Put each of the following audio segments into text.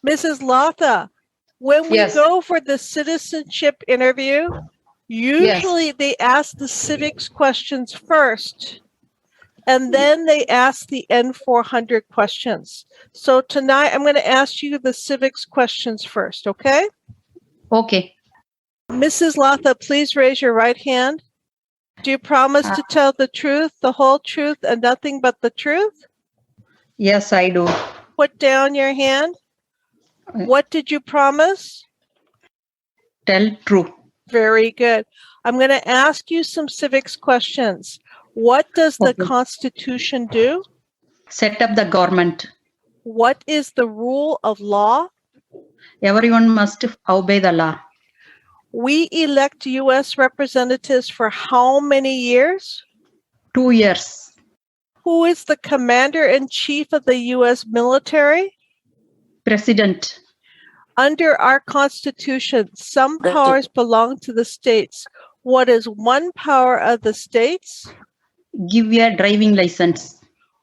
Mrs. Latha, when we Yes. go for the citizenship interview, Yes. usually they ask the civics questions first, and then they ask the N400 questions. So tonight I'm going to ask you the civics questions first, okay? Okay. Mrs. Latha, please raise your right hand. Do you promise to tell the truth, the whole truth, and nothing but the truth? Yes, I do. Put down your hand. What did you promise? Tell true. Very good. I'm going to ask you some civics questions. What does the Okay. Constitution do? Set up the government. What is the rule of law? Everyone must obey the law. We elect U.S. representatives for how many years? 2 years. Who is the commander-in-chief of the U.S. military? President. Under our Constitution, some powers belong to the states. What is one power of the states? Give a driving license.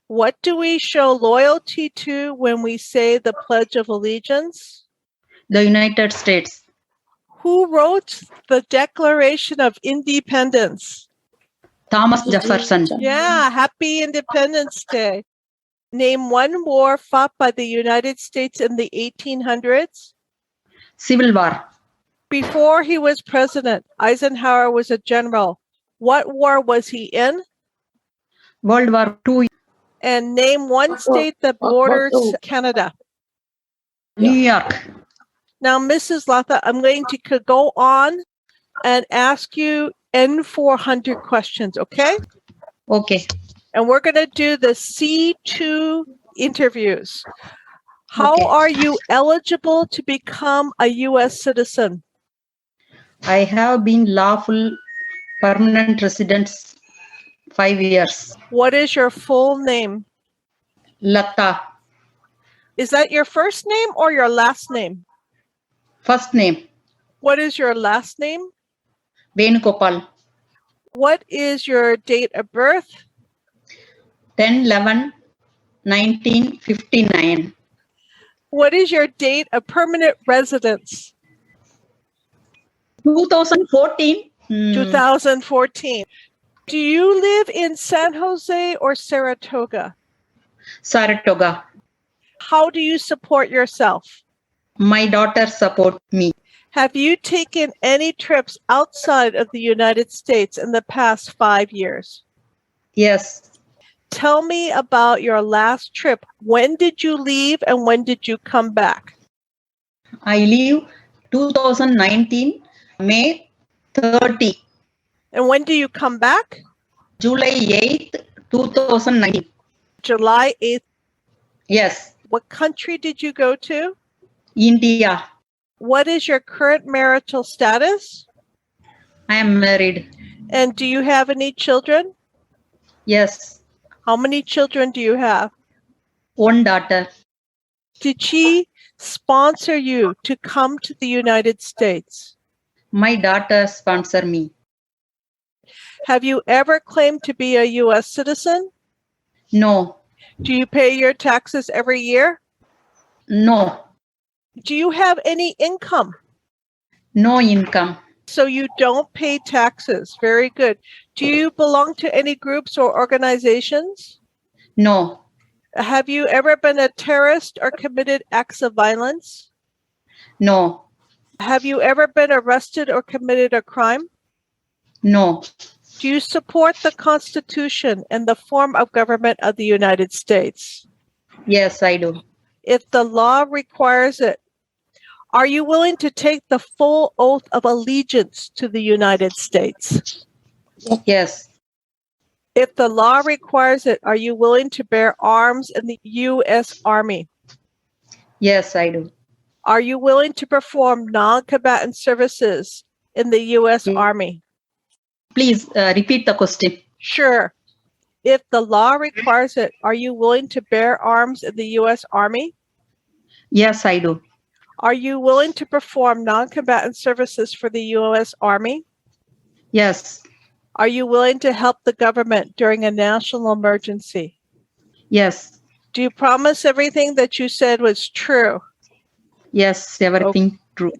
What do we show loyalty to when we say the Pledge of Allegiance? The United States. Who wrote the Declaration of Independence? Thomas Jefferson. Yeah, happy Independence Day. Name one war fought by the United States in the 1800s. Civil War. Before he was president, Eisenhower was a general. What war was he in? World War II. And name one state that borders Canada. New York. Now, Mrs. Latha, I'm going to go on and ask you N400 questions, okay? Okay. And we're going to do the C2 interviews. How Okay. are you eligible to become a U.S. citizen? I have been lawful permanent resident 5 years. What is your full name? Lata. Is that your first name or your last name? First name. What is your last name? Venugopal. What is your date of birth? 10/11/1959. What is your date of permanent residence? 2014. 2014. Do you live in San Jose or Saratoga? Saratoga. How do you support yourself? My daughter support me. Have you taken any trips outside of the United States in the past 5 years? Yes. Tell me about your last trip. When did you leave and when did you come back? I leave 2019 May 30. And when do you come back? July 8th, 2019. July 8th. Yes. What country did you go to? India. What is your current marital status? I am married. And do you have any children? Yes. How many children do you have? One daughter. Did she sponsor you to come to the United States? My daughter sponsor me. Have you ever claimed to be a U.S. citizen? No. Do you pay your taxes every year? No. Do you have any income? No income. So you don't pay taxes. Very good. Do you belong to any groups or organizations? No. Have you ever been a terrorist or committed acts of violence? No. Have you ever been arrested or committed a crime? No. Do you support the Constitution and the form of government of the United States? Yes, I do. If the law requires it, are you willing to take the full oath of allegiance to the United States? Yes. If the law requires it, are you willing to bear arms in the U.S. Army? Yes, I do. Are you willing to perform non-combatant services in the U.S. Army? Please repeat the question. Sure. If the law requires it, are you willing to bear arms in the U.S. Army? Yes, I do. Are you willing to perform non-combatant services for the U.S. Army? Yes. Are you willing to help the government during a national emergency? Yes. Do you promise everything that you said was true? Yes, everything true.